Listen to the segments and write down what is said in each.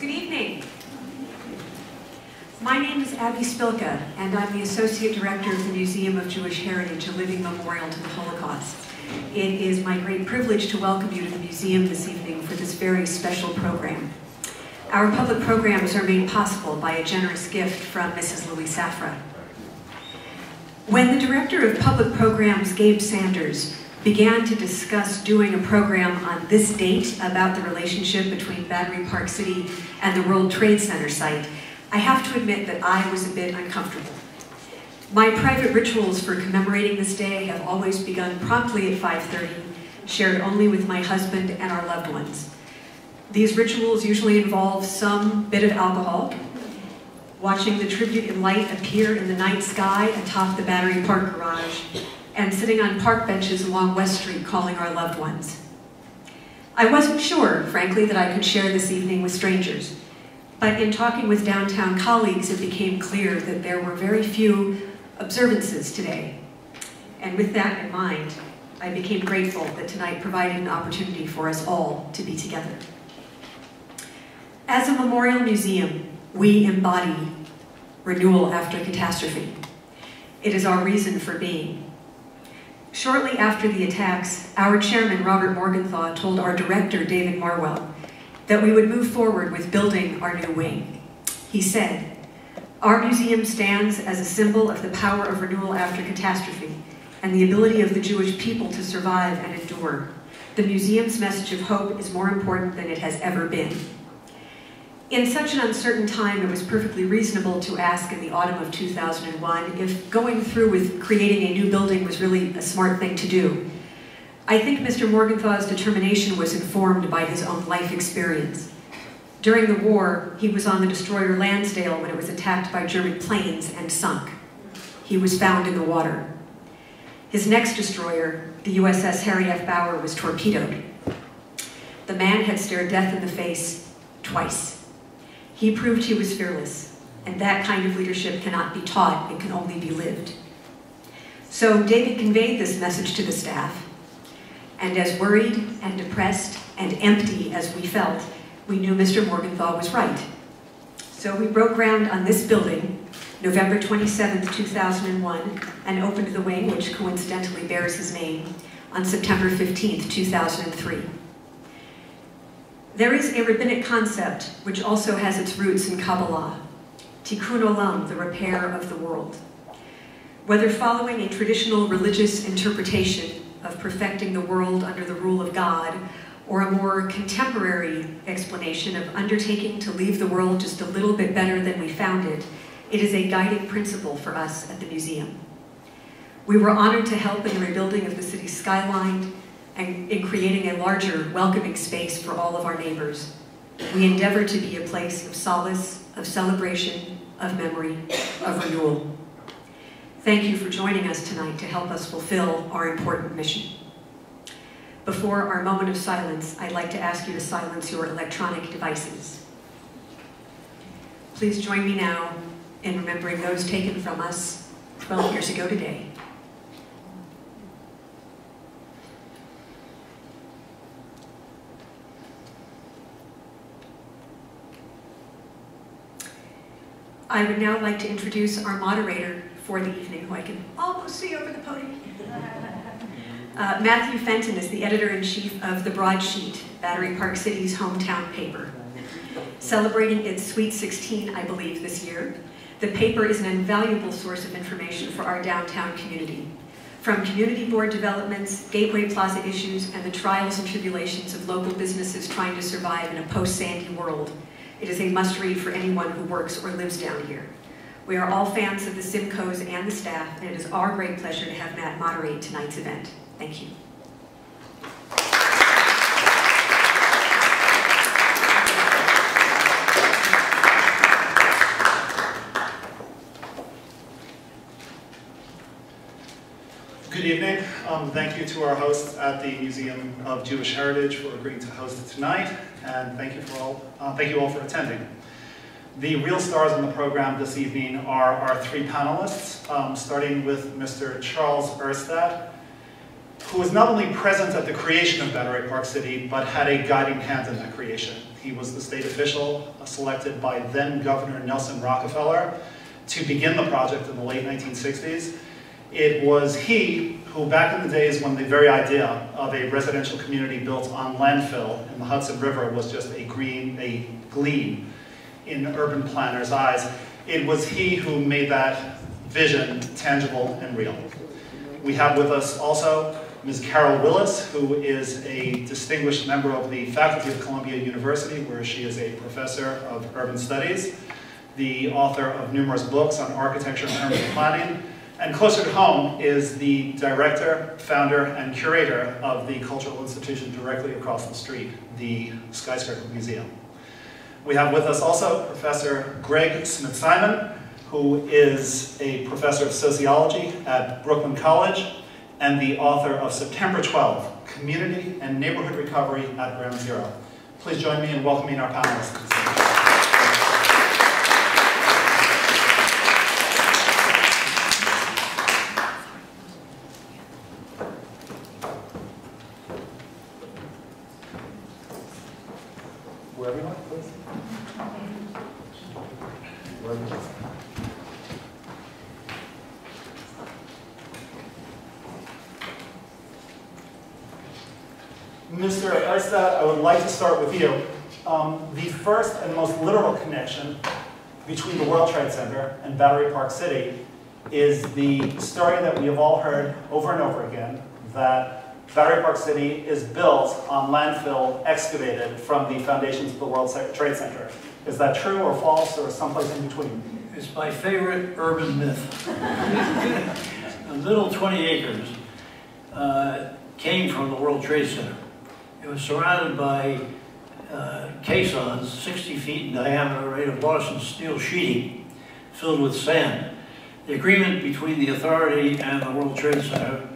Good evening. My name is Abby Spilka, and I'm the Associate Director of the Museum of Jewish Heritage, a living memorial to the Holocaust. It is my great privilege to welcome you to the museum this evening for this very special program. Our public programs are made possible by a generous gift from Mrs. Louis Safra. When the Director of Public Programs, Gabe Sanders, began to discuss doing a program on this date about the relationship between Battery Park City and the World Trade Center site, I have to admit that I was a bit uncomfortable. My private rituals for commemorating this day have always begun promptly at 5:30, shared only with my husband and our loved ones. These rituals usually involve some bit of alcohol, watching the tribute in light appear in the night sky atop the Battery Park garage, and sitting on park benches along West Street calling our loved ones. I wasn't sure, frankly, that I could share this evening with strangers, but in talking with downtown colleagues, it became clear that there were very few observances today. And with that in mind, I became grateful that tonight provided an opportunity for us all to be together. As a memorial museum, we embody renewal after catastrophe. It is our reason for being. Shortly after the attacks, our chairman, Robert Morgenthau, told our director, David Marwell, that we would move forward with building our new wing. He said, "Our museum stands as a symbol of the power of renewal after catastrophe and the ability of the Jewish people to survive and endure. The museum's message of hope is more important than it has ever been." In such an uncertain time, it was perfectly reasonable to ask in the autumn of 2001 if going through with creating a new building was really a smart thing to do. I think Mr. Morgenthau's determination was informed by his own life experience. During the war, he was on the destroyer Lansdale when it was attacked by German planes and sunk. He was found in the water. His next destroyer, the USS Harry F. Bauer, was torpedoed. The man had stared death in the face twice. He proved he was fearless, and that kind of leadership cannot be taught, it can only be lived. So David conveyed this message to the staff, and as worried and depressed and empty as we felt, we knew Mr. Morgenthau was right. So we broke ground on this building, November 27th, 2001, and opened the wing, which coincidentally bears his name, on September 15th, 2003. There is a rabbinic concept which also has its roots in Kabbalah, tikkun olam, the repair of the world. Whether following a traditional religious interpretation of perfecting the world under the rule of God, or a more contemporary explanation of undertaking to leave the world just a little bit better than we found it, it is a guiding principle for us at the museum. We were honored to help in the rebuilding of the city's skyline, and in creating a larger, welcoming space for all of our neighbors. We endeavor to be a place of solace, of celebration, of memory, of renewal. Thank you for joining us tonight to help us fulfill our important mission. Before our moment of silence, I'd like to ask you to silence your electronic devices. Please join me now in remembering those taken from us 12 years ago today. I would now like to introduce our moderator for the evening, who I can almost see over the podium. Matthew Fenton is the editor-in-chief of the Broadsheet, Battery Park City's hometown paper. Celebrating its Sweet 16, I believe, this year, the paper is an invaluable source of information for our downtown community. From community board developments, Gateway Plaza issues, and the trials and tribulations of local businesses trying to survive in a post-Sandy world, it is a must-read for anyone who works or lives down here. We are all fans of the Simcoes and the staff, and it is our great pleasure to have Matt moderate tonight's event. Thank you. Good evening. Thank you to our hosts at the Museum of Jewish Heritage for agreeing to host it tonight, and thank you all for attending. The real stars on the program this evening are our three panelists, starting with Mr. Charles Urstadt, who was not only present at the creation of Battery Park City, but had a guiding hand in that creation. He was the state official selected by then Governor Nelson Rockefeller to begin the project in the late 1960s. It was he who, back in the days when the very idea of a residential community built on landfill in the Hudson River was just a gleam in urban planners' eyes, it was he who made that vision tangible and real. We have with us also Ms. Carol Willis, who is a distinguished member of the faculty of Columbia University, where she is a professor of urban studies, the author of numerous books on architecture and urban planning, and closer to home is the director, founder, and curator of the cultural institution directly across the street, the Skyscraper Museum. We have with us also Professor Greg Smith-Simon, who is a professor of sociology at Brooklyn College and the author of September 12, Community and Neighborhood Recovery at Ground Zero. Please join me in welcoming our panelists. Wherever you want, please. Wherever you want. Mr. Urstadt, I would like to start with you. The first and most literal connection between the World Trade Center and Battery Park City is the story that we have all heard over and over again, that Battery Park City is built on landfill excavated from the foundations of the World Trade Center. Is that true or false or someplace in between? It's my favorite urban myth. A little 20 acres came from the World Trade Center. It was surrounded by caissons 60 feet in diameter made of Larson steel sheeting filled with sand. The agreement between the authority and the World Trade Center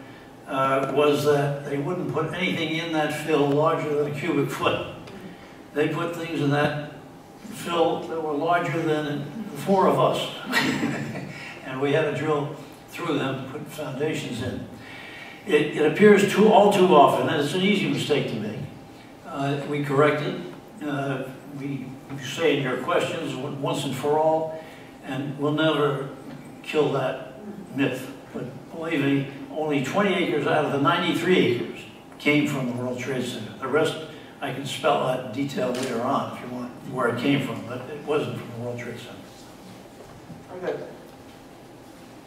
was that they wouldn't put anything in that fill larger than a cubic foot. They put things in that fill that were larger than the four of us. And we had to drill through them to put foundations in. It appears all too often, and it's an easy mistake to make. We correct it. We say in your questions once and for all, and we'll never kill that myth. But believe me, only 20 acres out of the 93 acres came from the World Trade Center. The rest, I can spell out in detail later on if you want where it came from, but it wasn't from the World Trade Center. Very good.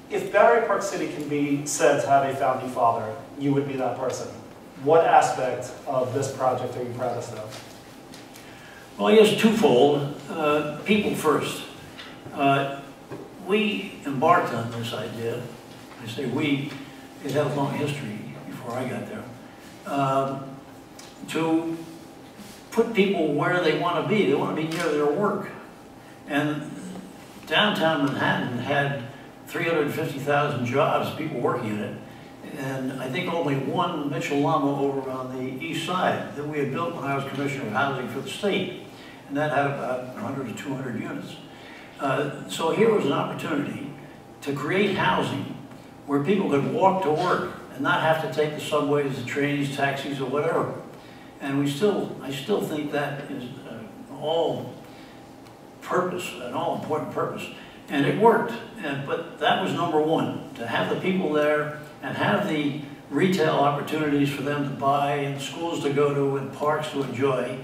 If Battery Park City can be said to have a founding father, you would be that person. What aspect of this project are you proudest of? Well, I guess twofold. People first. We embarked on this idea. I say we, it had a long history before I got there, to put people where they want to be. They want to be near their work. And downtown Manhattan had 350,000 jobs, people working in it. And I think only one Mitchell-Lama over on the east side that we had built when I was Commissioner of Housing for the state. And that had about 100 to 200 units. So here was an opportunity to create housing where people could walk to work and not have to take the subways, the trains, taxis, or whatever. And I still think that is all purpose, an all-important purpose. And it worked, but that was number one, to have the people there and have the retail opportunities for them to buy and schools to go to and parks to enjoy.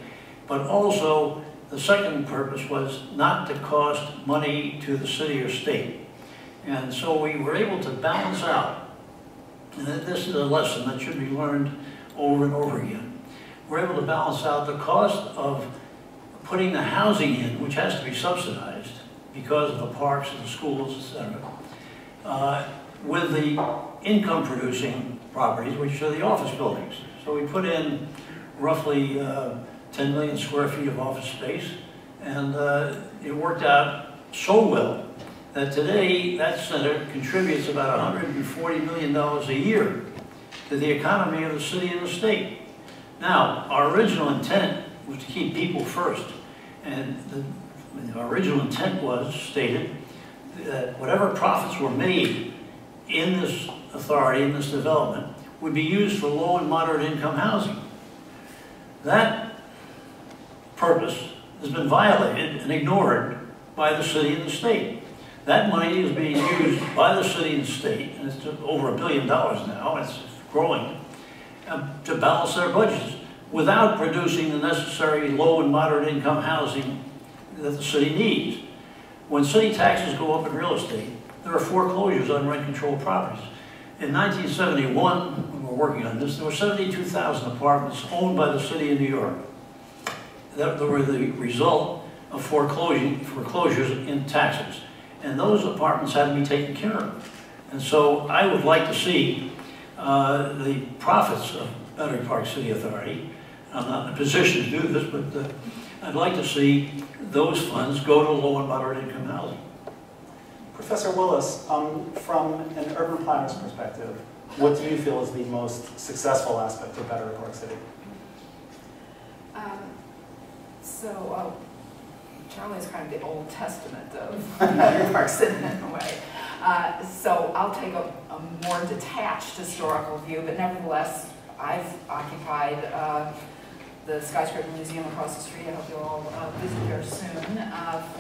But also, the second purpose was not to cost money to the city or state. And so we were able to balance out, and this is a lesson that should be learned over and over again. We're able to balance out the cost of putting the housing in, which has to be subsidized because of the parks and the schools, etc., with the income-producing properties, which are the office buildings. So we put in roughly 10 million square feet of office space, and it worked out so well that today that center contributes about $140 million a year to the economy of the city and the state. Now, our original intent was to keep people first, and the original intent was stated that whatever profits were made in this authority, in this development, would be used for low and moderate income housing. That purpose has been violated and ignored by the city and the state. That money is being used by the city and state, and it's over $1 billion now, it's growing, to balance their budgets without producing the necessary low and moderate income housing that the city needs. When city taxes go up in real estate, there are foreclosures on rent-controlled properties. In 1971, when we were working on this, there were 72,000 apartments owned by the city of New York that were the result of foreclosures in taxes. And those apartments had to be taken care of. And so I would like to see the profits of Battery Park City Authority. I'm not in a position to do this, but I'd like to see those funds go to low and moderate income housing. Professor Willis, from an urban planner's perspective, what do you feel is the most successful aspect of Battery Park City? Charlie's kind of the Old Testament of Battery Park City in a way. So I'll take a more detached historical view, but nevertheless, I've occupied the Skyscraper Museum across the street. I hope you'll all visit there soon,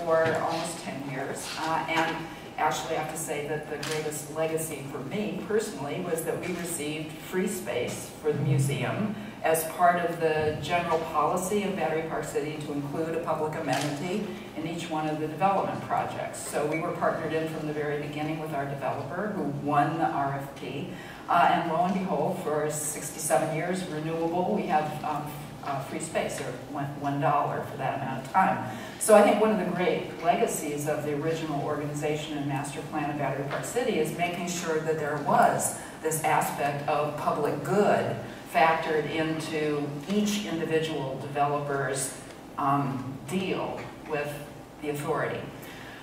for almost 10 years. And actually, I have to say that the greatest legacy for me personally was that we received free space for the museum as part of the general policy of Battery Park City to include a public amenity in each one of the development projects. So we were partnered in from the very beginning with our developer who won the RFP. And lo and behold, for 67 years, renewable, we have free space, or $1 for that amount of time. So I think one of the great legacies of the original organization and master plan of Battery Park City is making sure that there was this aspect of public good factored into each individual developer's deal with the authority.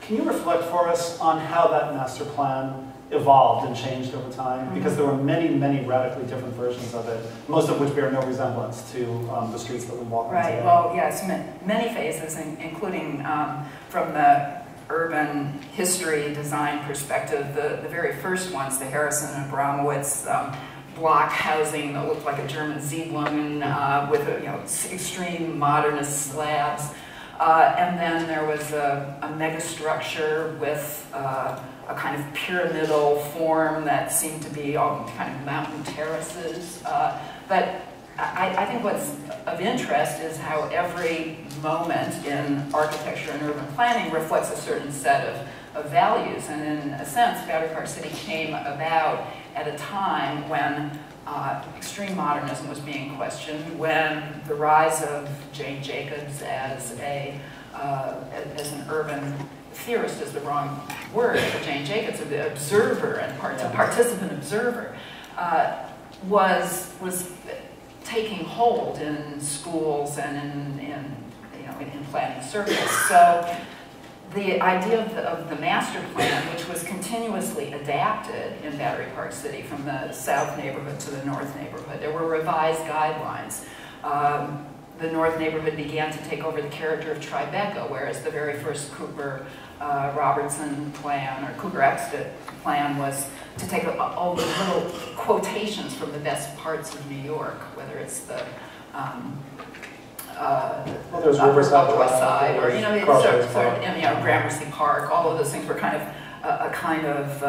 Can you reflect for us on how that master plan evolved and changed over time? Because there were many, many radically different versions of it, most of which bear no resemblance to the streets that we walk on today. Right, well, yes, many phases, including from the urban history design perspective, the very first ones, the Harrison and Abramowitz block housing that looked like a German Siedlungen with extreme modernist slabs. And then there was a megastructure with a kind of pyramidal form that seemed to be all kind of mountain terraces. But I think what's of interest is how every moment in architecture and urban planning reflects a certain set of values. And in a sense, Battery Park City came about at a time when extreme modernism was being questioned, when the rise of Jane Jacobs as an urban theorist is the wrong word for Jane Jacobs, the observer and participant observer, was taking hold in schools and in planning circles. So the idea of the master plan, which was continuously adapted in Battery Park City from the south neighborhood to the north neighborhood. There were revised guidelines. The north neighborhood began to take over the character of Tribeca, whereas the very first Cooper Robertson plan, or Cooper-Urstadt plan, was to take all the little quotations from the best parts of New York, whether it's the there's Riverside, West Side, or Gramercy Park. All of those things were kind of a kind of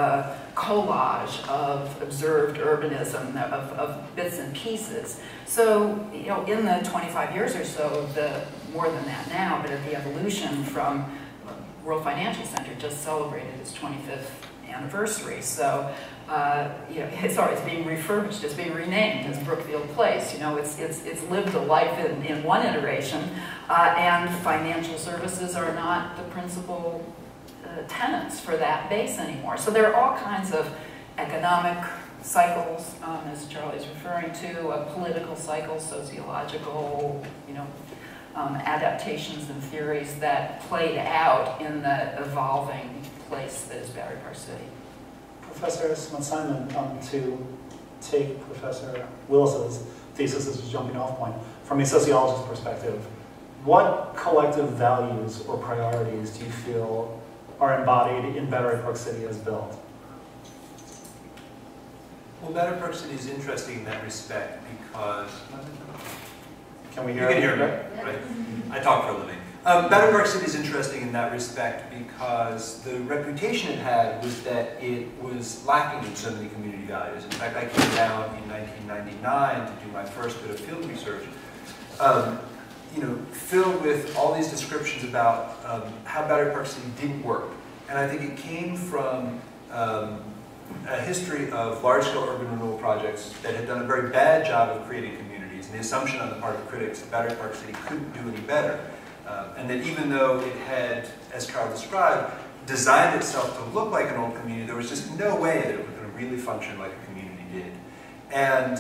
collage of observed urbanism of bits and pieces. So in the 25 years or so, more than that now, but at the evolution from World Financial Center just celebrated its 25th anniversary. So it's being refurbished, it's being renamed as Brookfield Place. It's lived a life in one iteration, and financial services are not the principal tenants for that base anymore. So there are all kinds of economic cycles, as Charlie's referring to, political cycles, sociological, adaptations and theories that played out in the evolving place that is Battery Park City. Professor Smith-Simon, to take Professor Willis's thesis as a jumping off point, from a sociologist's perspective, what collective values or priorities do you feel are embodied in Battery Park City as built? Well, Battery Park City is interesting in that respect because... Can we hear you? You can hear me, right? I talk for a living. Battery Park City is interesting in that respect because the reputation it had was that it was lacking in so many community values. In fact, I came down in 1999 to do my first bit of field research, you know, filled with all these descriptions about how Battery Park City didn't work. And I think it came from a history of large-scale urban renewal projects that had done a very bad job of creating communities, and the assumption on the part of critics that Battery Park City couldn't do any better. And that even though it had, as Carl described, designed itself to look like an old community, there was just no way that it was going to really function like a community did. And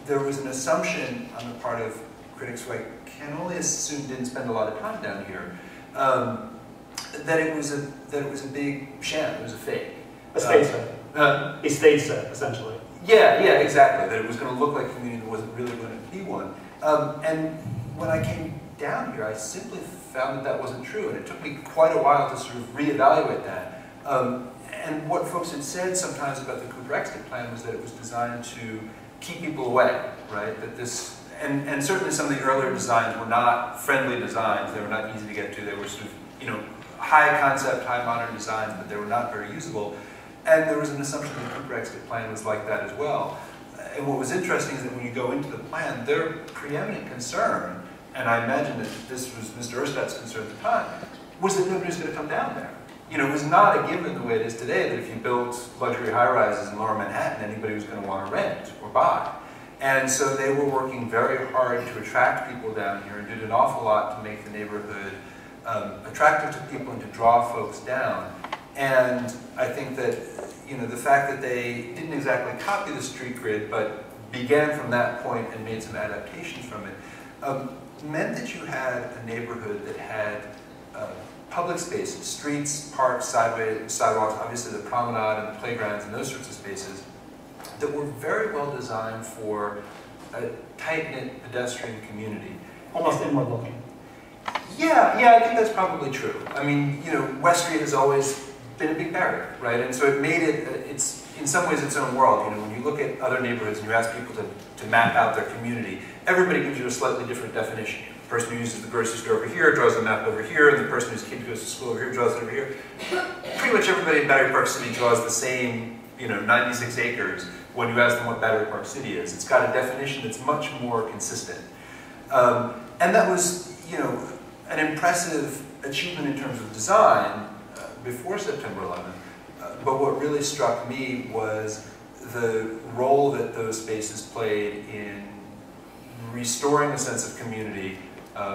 there was an assumption on the part of critics who I can only assume didn't spend a lot of time down here, that it was a big sham, it was a fake. A state set. A state set, essentially. Yeah, exactly. That it was going to look like a community that wasn't really going to be one. And when I came down here, I simply found that that wasn't true, and it took me quite a while to sort of reevaluate that. And what folks had said sometimes about the Cooper Exit plan was that it was designed to keep people away, right? That this, and certainly some of the earlier designs were not friendly designs. They were not easy to get to. They were sort of, you know, high concept, high modern designs, but they were not very usable. And there was an assumption that the Cooper Exit plan was like that as well. And what was interesting is that when you go into the plan, their preeminent concern, and I imagine that this was Mr. Urstadt's concern at the time, was that nobody was going to come down there. You know, it was not a given the way it is today that if you built luxury high-rises in lower Manhattan, anybody was going to want to rent or buy. And so they were working very hard to attract people down here and did an awful lot to make the neighborhood attractive to people and to draw folks down. And I think that, you know, the fact that they didn't exactly copy the street grid, but began from that point and made some adaptations from it, meant that you had a neighborhood that had public spaces, streets, parks, sidewalks, obviously the promenade and the playgrounds and those sorts of spaces that were very well designed for a tight-knit pedestrian community. Almost inward looking. Yeah, I think that's probably true. I mean, you know, West Street has always been a big barrier, right? And so it made it, it's in some ways its own world. You know, when you look at other neighborhoods and you ask people to map out their community, everybody gives you a slightly different definition. The person who uses the grocery store over here draws the map over here, and the person whose kid goes to school over here draws it over here. Pretty much everybody in Battery Park City draws the same, you know, 96 acres when you ask them what Battery Park City is. It's got a definition that's much more consistent. And that was, you know, an impressive achievement in terms of design before September 11th. But what really struck me was the role that those spaces played in restoring a sense of community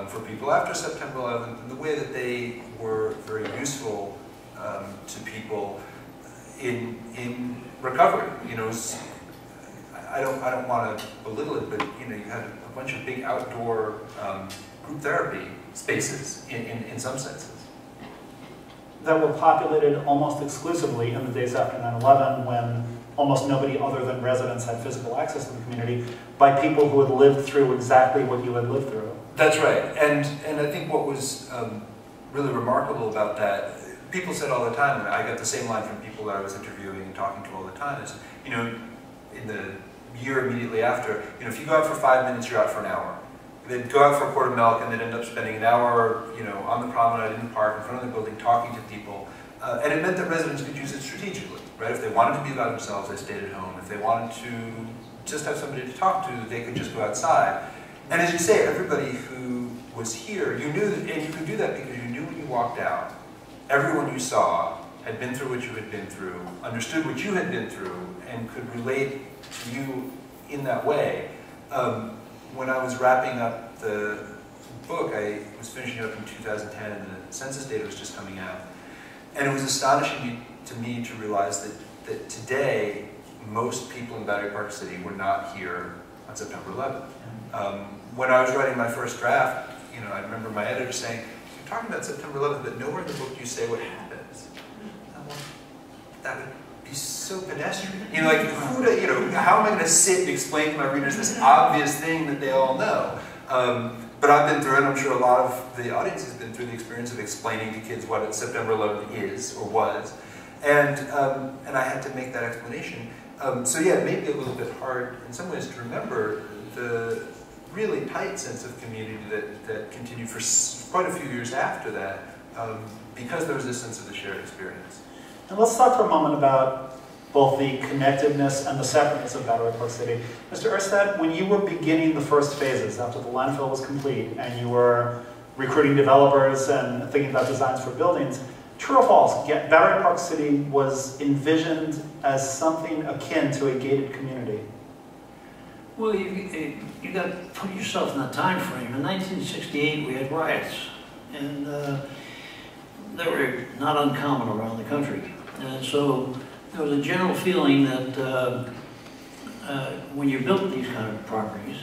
for people after September 11th, and the way that they were very useful to people in recovery. You know, I don't want to belittle it, but you know, you had a bunch of big outdoor group therapy spaces in some senses. That were populated almost exclusively in the days after 9/11, when almost nobody other than residents had physical access to the community, by people who had lived through exactly what you had lived through. That's right, and I think what was really remarkable about that, people said all the time, and I got the same line from people that I was interviewing and talking to all the time, is, you know, in the year immediately after, you know, if you go out for 5 minutes, you're out for an hour. They'd go out for a quart of milk and they'd end up spending an hour, you know, on the promenade, in the park, in front of the building, talking to people. And it meant that residents could use it strategically, right? If they wanted to be by themselves, they stayed at home. If they wanted to just have somebody to talk to, they could just go outside. And as you say, everybody who was here, you knew that, and you could do that because you knew when you walked out, everyone you saw had been through what you had been through, understood what you had been through, and could relate to you in that way. When I was wrapping up the book, I was finishing up in 2010, and the census data was just coming out. And it was astonishing to me to realize that today, most people in Battery Park City were not here on September 11th. When I was writing my first draft, you know, I remember my editor saying, "You're talking about September 11th, but nowhere in the book do you say what happens." That would be so pedestrian. You know, like, you know, how am I going to sit and explain to my readers this obvious thing that they all know? But I've been through it, and I'm sure a lot of the audience has been through the experience of explaining to kids what September 11th is or was, and I had to make that explanation. So yeah, it may be a little bit hard in some ways to remember the really tight sense of community that continued for quite a few years after that, because there was this sense of the shared experience. And let's talk for a moment about both the connectedness and the separateness of Battery Park City. Mr. Urstadt, when you were beginning the first phases after the landfill was complete and you were recruiting developers and thinking about designs for buildings, true or false, Battery Park City was envisioned as something akin to a gated community? Well, you got to put yourself in that time frame. In 1968, we had riots, and they were not uncommon around the country. And so there was a general feeling that when you built these kind of properties,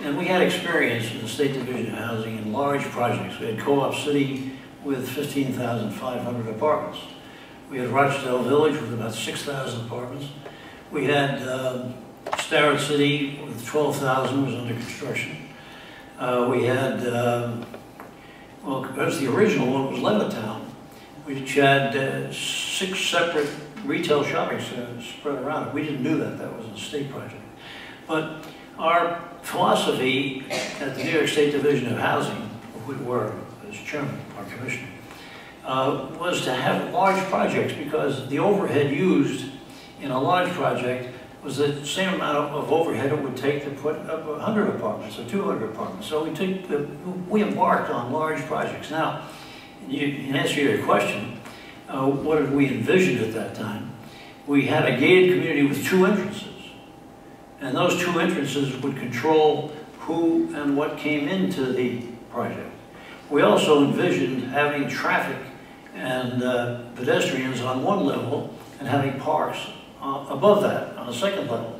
and we had experience in the State Division of Housing in large projects. We had Co-op City with 15,500 apartments. We had Rochdale Village with about 6,000 apartments. We had Starrett City with 12,000 was under construction. We had, well, that was the original one, was Levittown, which had 6 separate retail shopping centers spread around it. We didn't do that, that was a state project. But our philosophy at the New York State Division of Housing, of which we were as chairman, our commissioner, was to have large projects because the overhead used in a large project was the same amount of overhead it would take to put up 100 apartments or 200 apartments. So we embarked on large projects. Now, in answer to your question, what did we envision at that time? We had a gated community with 2 entrances. And those 2 entrances would control who and what came into the project. We also envisioned having traffic and pedestrians on one level and having parks above that on a second level.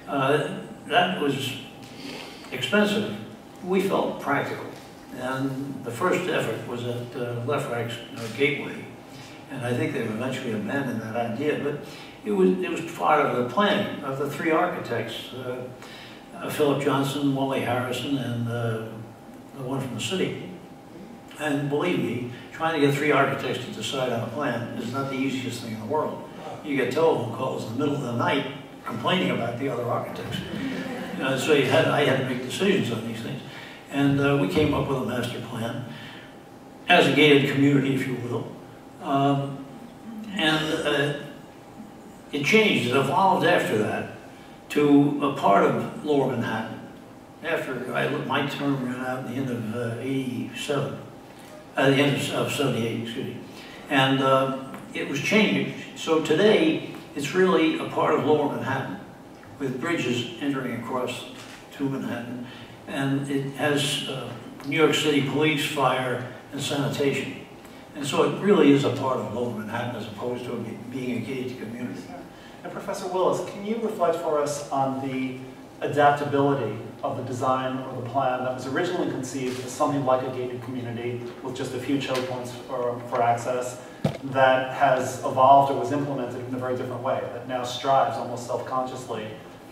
That was expensive. We felt practical. And the first effort was at Lefrak's Gateway. And I think they've eventually abandoned that idea. But it was part of the planning of the 3 architects, Philip Johnson, Wally Harrison, and the one from the city. And believe me, trying to get 3 architects to decide on a plan is not the easiest thing in the world. You get telephone calls in the middle of the night complaining about the other architects. So I had to make decisions on these things. And we came up with a master plan as a gated community, if you will. It changed, it evolved after that to a part of Lower Manhattan. After my term ran out at the end of 87, at the end of 78, excuse me. And it was changing. So today, it's really a part of Lower Manhattan with bridges entering across to Manhattan. And it has New York City police, fire, and sanitation. And so it really is a part of Lower Manhattan as opposed to being a gated community. And Professor Willis, can you reflect for us on the adaptability of the design or the plan that was originally conceived as something like a gated community with just a few choke points for access that has evolved or was implemented in a very different way, that now strives almost self-consciously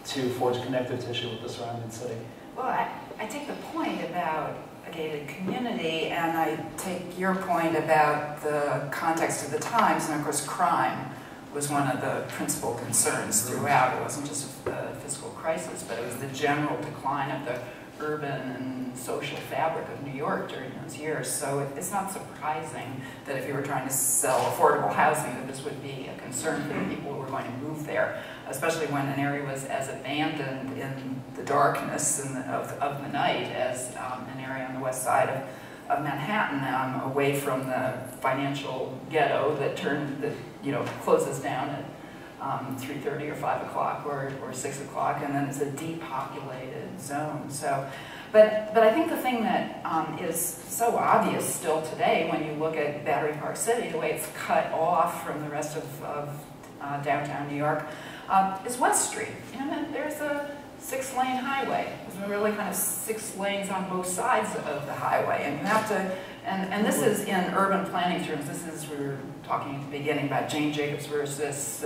to forge connective tissue with the surrounding city? Well, I take the point about a gated community, and I take your point about the context of the times, and of course crime was one of the principal concerns throughout. It wasn't just a fiscal crisis, but it was the general decline of the urban and social fabric of New York during those years. So it's not surprising that if you were trying to sell affordable housing, that this would be a concern for the people who were going to move there, especially when an area was as abandoned in the darkness of the night as an area on the west side of Manhattan, away from the financial ghetto that closes down at 3:30 or 5 o'clock or 6 o'clock, and then it's a depopulated zone. So, but I think the thing that is so obvious still today when you look at Battery Park City, the way it's cut off from the rest of downtown New York, is West Street. There's a 6-lane highway. There's really kind of 6 lanes on both sides of the highway, and you have to. And this is in urban planning terms. We were talking at the beginning about Jane Jacobs versus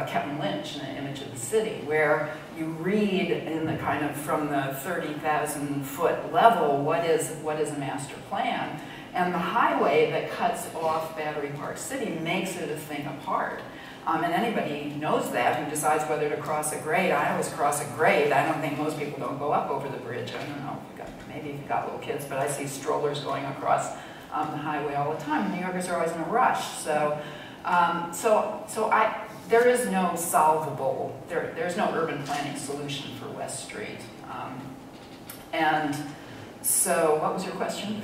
Kevin Lynch in The Image of the City, where you read in the kind of from the 30,000-foot level what is a master plan, And the highway that cuts off Battery Park City makes it a thing apart. And anybody knows that who decides whether to cross a grade. I always cross a grade. I don't think most people don't go up over the bridge. I don't know, maybe if you've got little kids, but I see strollers going across the highway all the time. New Yorkers are always in a rush. So, there is no solvable, there's no urban planning solution for West Street. And so, what was your question?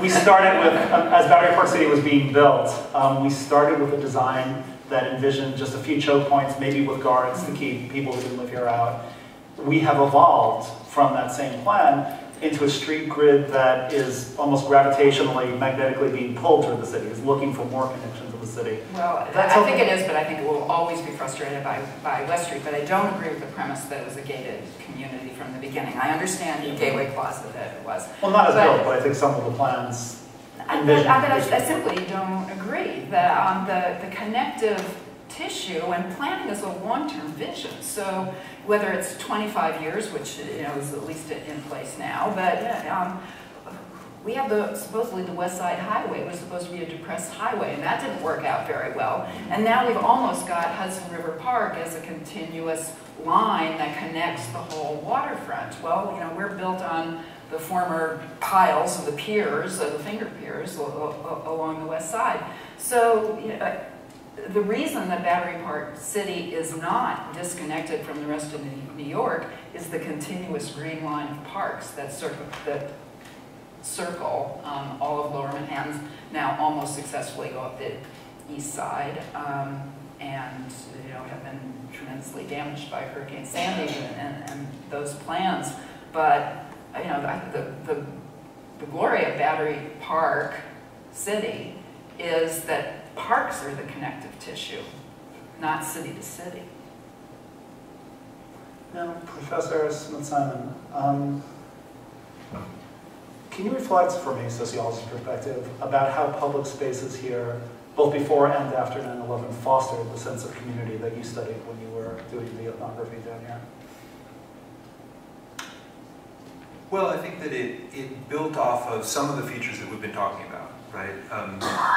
We started with, as Battery Park City was being built, we started with a design that envisioned just a few choke points, maybe with guards to keep people who didn't live here out. We have evolved from that same plan into a street grid that is almost gravitationally, magnetically being pulled toward the city, is looking for more connections to the city. Well, I think it is, but I think it will always be frustrated by West Street, but I don't agree with the premise that it was a gated community from the beginning. I understand the Gateway Plaza that it was. Well, not as built, but I think some of the plans envision. I simply don't agree. The connective tissue, and planning is a long-term vision. So whether it's 25 years, which is at least in place now, but we have supposedly the West Side Highway was supposed to be a depressed highway, and that didn't work out very well. And now we've almost got Hudson River Park as a continuous line that connects the whole waterfront. Well, we're built on the former piles of the piers, the finger piers along the west side. So the reason that Battery Park City is not disconnected from the rest of New York is the continuous green line of parks that circle all of Lower Manhattan, now almost successfully go up the east side, and have been tremendously damaged by Hurricane Sandy and those plans. But the glory of Battery Park City is that parks are the connective tissue, not city to city. Now, Professor Smith-Simon, can you reflect from a sociologist's perspective about how public spaces here, both before and after 9/11, fostered the sense of community that you studied when you were doing the ethnography down here? Well, I think that it built off of some of the features that we've been talking about, right?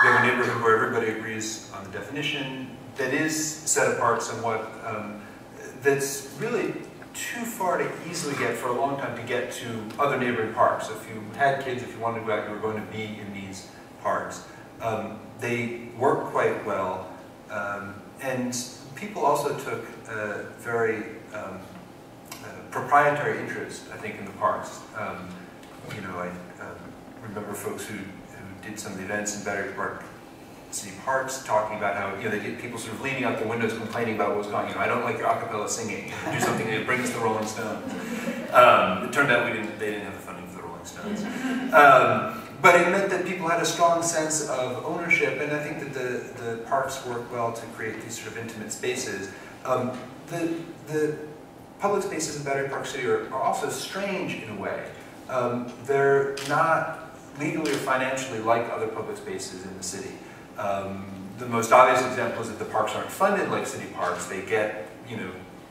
We have a neighborhood where everybody agrees on the definition that is set apart somewhat, that's really too far to easily get for a long time to get to other neighboring parks. If you had kids, if you wanted to go out, you were going to be in these parks. They work quite well, and people also took a very proprietary interest, I think, in the parks. I remember folks who did some of the events in Battery Park City Parks talking about how they get people sort of leaning out the windows complaining about what was going on. I don't like your a cappella singing. Do something that brings the Rolling Stones. It turned out they didn't have the funding for the Rolling Stones. But it meant that people had a strong sense of ownership, and I think that the parks work well to create these sort of intimate spaces. The public spaces in Battery Park City are also strange in a way. They're not legally or financially like other public spaces in the city. The most obvious example is that the parks aren't funded like city parks. They get,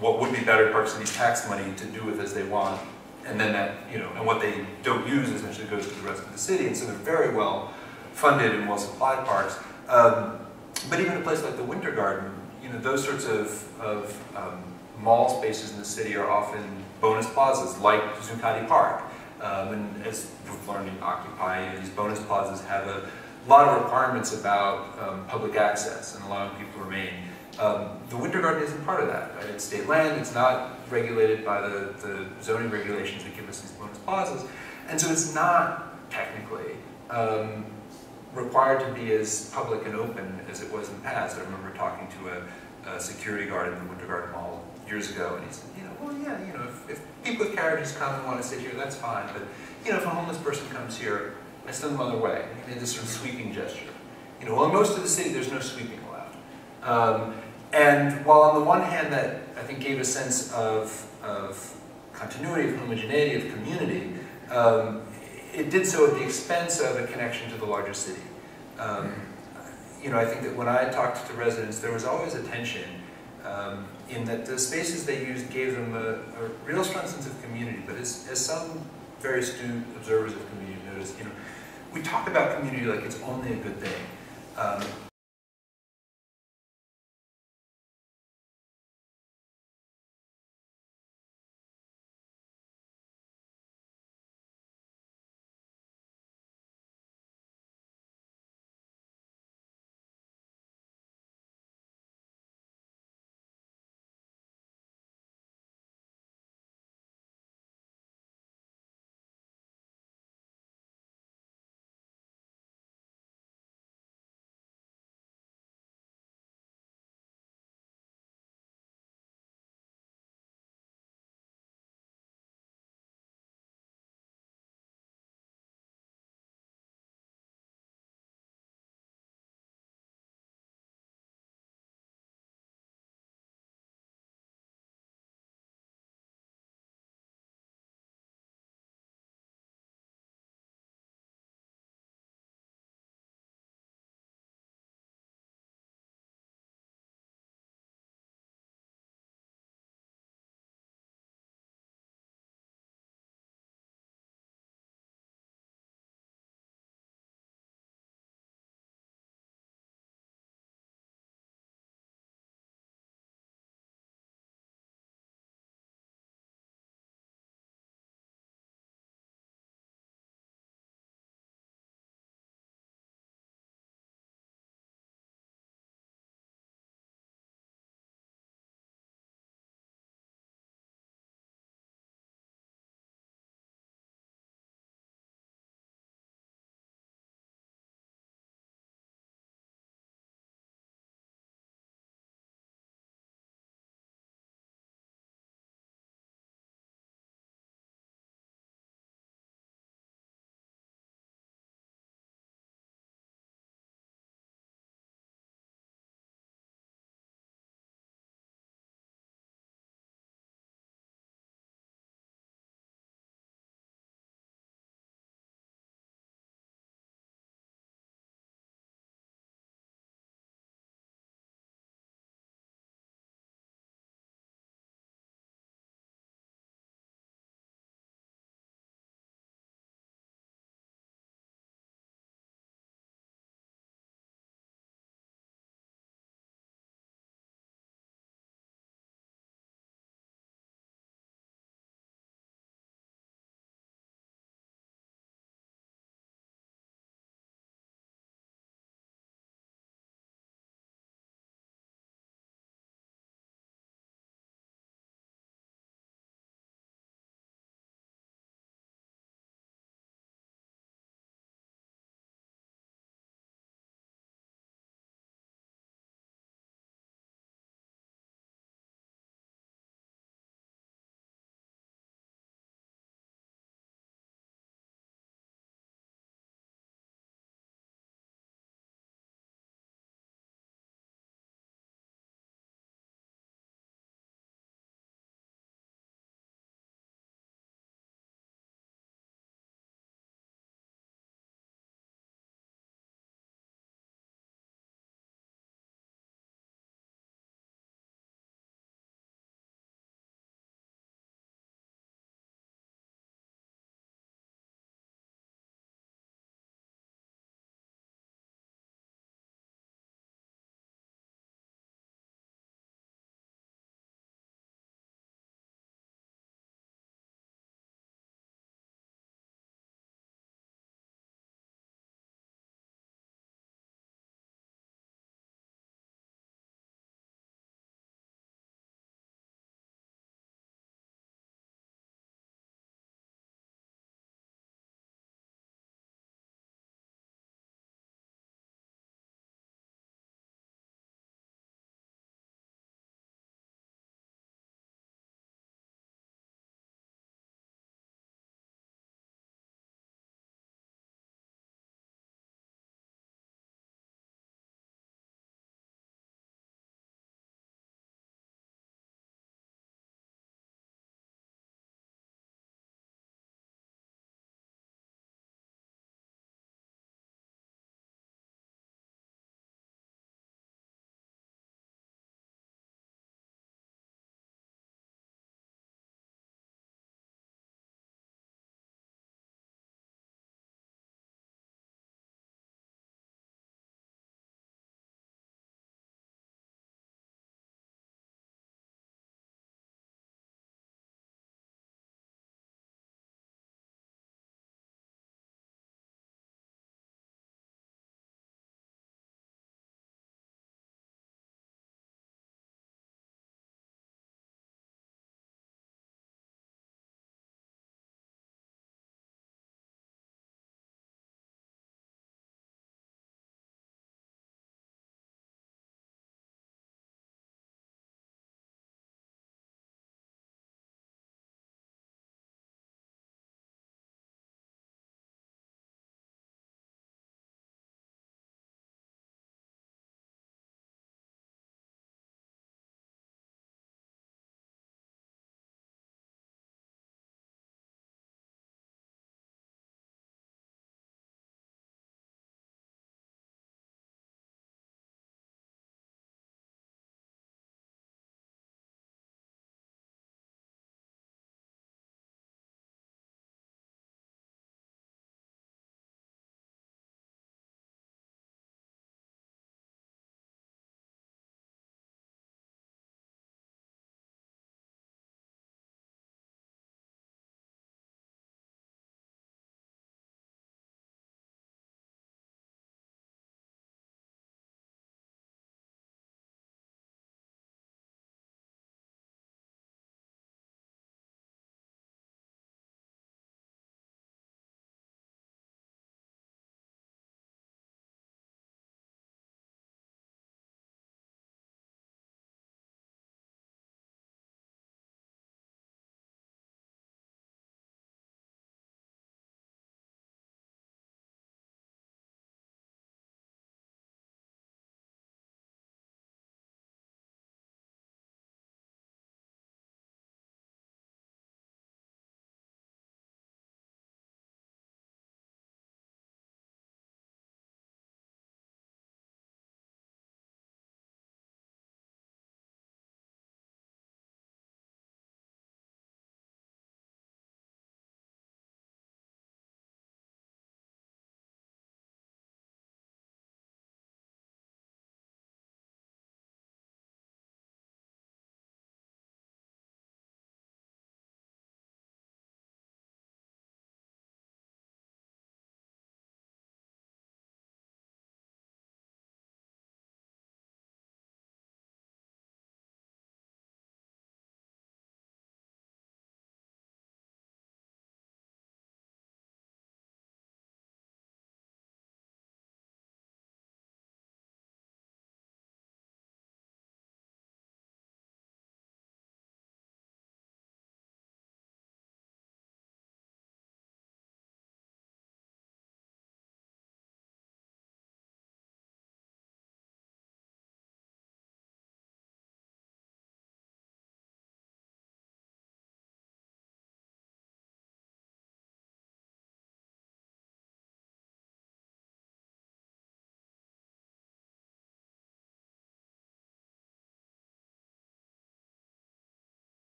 what would be Battery Park City's tax money to do with as they want, and then that, and what they don't use essentially goes to the rest of the city, and so they're very well funded and well supplied parks. But even a place like the Winter Garden, those sorts of mall spaces in the city are often bonus plazas, like Zuccotti Park. And as we've learned in Occupy, these bonus plazas have a lot of requirements about public access and allowing people to remain. The Winter Garden isn't part of that, right? It's state land, it's not regulated by the zoning regulations that give us these bonus plazas, and so it's not technically required to be as public and open as it was in the past. I remember talking to a security guard in the Winter Garden Mall years ago, and he said, well, yeah, if people with carriages come and want to sit here, that's fine, but if a homeless person comes here, I send them on their way. He made this sort of sweeping gesture. Well, in most of the city, there's no sweeping allowed. And while on the one hand, that I think gave a sense of continuity, of homogeneity, of community, it did so at the expense of a connection to the larger city. I think that when I talked to residents, there was always a tension in that the spaces they used gave them a real strong sense of community, but as some very astute observers of community noted, is, we talk about community like it's only a good thing.